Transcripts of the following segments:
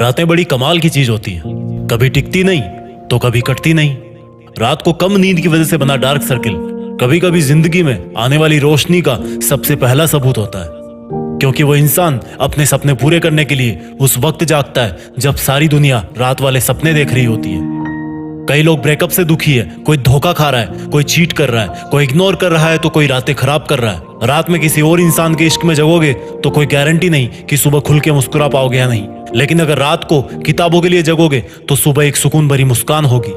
रातें बड़ी कमाल की चीज होती हैं, कभी टिकती नहीं तो कभी कटती नहीं। रात को कम नींद की वजह से बना डार्क सर्किल कभी कभी जिंदगी में आने वाली रोशनी का सबसे पहला सबूत होता है, क्योंकि वो इंसान अपने सपने पूरे करने के लिए उस वक्त जागता है जब सारी दुनिया रात वाले सपने देख रही होती है। कई लोग ब्रेकअप से दुखी है, कोई धोखा खा रहा है, कोई चीट कर रहा है, कोई इग्नोर कर रहा है तो कोई रातें खराब कर रहा है। रात में किसी और इंसान के इश्क में जगोगे तो कोई गारंटी नहीं कि सुबह खुल के मुस्कुरा पाओगे या नहीं, लेकिन अगर रात को किताबों के लिए जगोगे तो सुबह एक सुकून भरी मुस्कान होगी।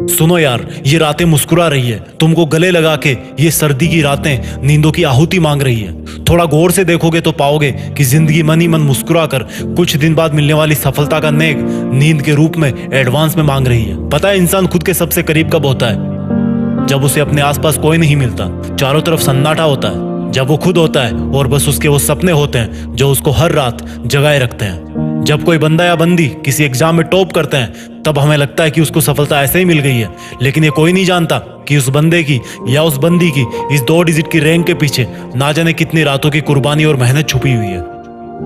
सुनो यार, ये रातें मुस्कुरा रही है, तुमको गले लगा के ये सर्दी की रातें नींदों की आहुति मांग रही है। थोड़ा गौर से देखोगे तो पाओगे कि जिंदगी मन ही मन मुस्कुरा कर कुछ दिन बाद मिलने वाली सफलता का नेक नींद के रूप में एडवांस में मांग रही है। पता है इंसान खुद के सबसे करीब कब होता है? जब उसे अपने आसपास कोई नहीं मिलता, चारों तरफ सन्नाटा होता है, जब वो खुद होता है और बस उसके वो सपने होते हैं जो उसको हर रात जगाए रखते हैं। जब कोई बंदा या बंदी किसी एग्जाम में टॉप करते हैं तब हमें लगता है कि उसको सफलता ऐसे ही मिल गई है, लेकिन ये कोई नहीं जानता कि उस बंदे की या उस बंदी की इस 2 डिजिट की रैंक के पीछे ना जाने कितनी रातों की कुर्बानी और मेहनत छुपी हुई है।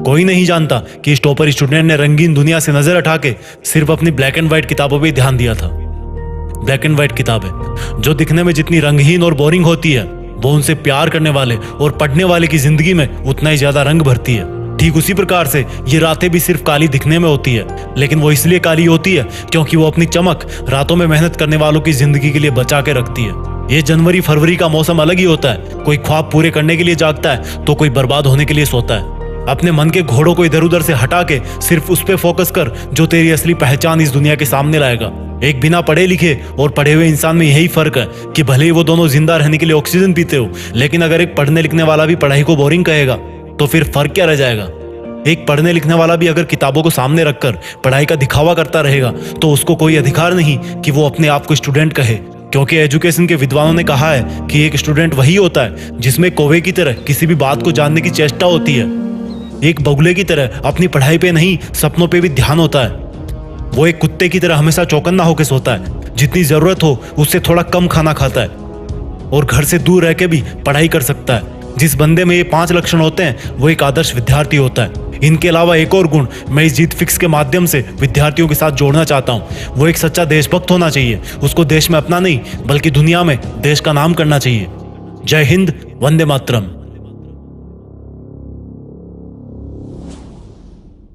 कोई नहीं जानता कि इस टॉपर स्टूडेंट ने रंगीन दुनिया से नजर हटा के सिर्फ अपनी ब्लैक एंड व्हाइट किताबों पर ध्यान दिया था। ब्लैक एंड व्हाइट किताबें जो दिखने में जितनी रंगहीन और बोरिंग होती है, वो उनसे प्यार करने वाले और पढ़ने वाले की जिंदगी में उतना ही ज्यादा रंग भरती है। ठीक उसी प्रकार से ये रातें भी सिर्फ काली दिखने में होती है, लेकिन वो इसलिए काली होती है क्योंकि वो अपनी चमक रातों में मेहनत करने वालों की जिंदगी के लिए बचा के रखती है। ये जनवरी फरवरी का मौसम अलग ही होता है, कोई ख्वाब पूरे करने के लिए जागता है तो कोई बर्बाद होने के लिए सोता है। अपने मन के घोड़ों को इधर उधर से हटा के सिर्फ उस पे फोकस कर जो तेरी असली पहचान इस दुनिया के सामने लाएगा। एक बिना पढ़े लिखे और पढ़े हुए इंसान में यही फर्क है कि भले ही वो दोनों जिंदा रहने के लिए ऑक्सीजन पीते हो, लेकिन अगर एक पढ़ने लिखने वाला भी पढ़ाई को बोरिंग कहेगा तो फिर फर्क क्या रह जाएगा? एक पढ़ने लिखने वाला भी अगर किताबों को सामने रखकर पढ़ाई का दिखावा करता रहेगा तो उसको कोई अधिकार नहीं कि वो अपने आप को स्टूडेंट कहे, क्योंकि एजुकेशन के विद्वानों ने कहा है कि एक स्टूडेंट वही होता है जिसमें कौवे की तरह किसी भी बात को जानने की चेष्टा होती है, एक बगुले की तरह अपनी पढ़ाई पे नहीं सपनों पे भी ध्यान होता है। वो एक कुत्ते की तरह हमेशा चौकन्ना होकर सोता है, जितनी जरूरत हो उससे थोड़ा कम खाना खाता है और घर से दूर रह के भी पढ़ाई कर सकता है। जिस बंदे में ये 5 लक्षण होते हैं वो एक आदर्श विद्यार्थी होता है। इनके अलावा एक और गुण मैं इस जीत फिक्स के माध्यम से विद्यार्थियों के साथ जोड़ना चाहता हूँ, वो एक सच्चा देशभक्त होना चाहिए। उसको देश में अपना नहीं बल्कि दुनिया में देश का नाम करना चाहिए। जय हिंद, वंदे मातरम।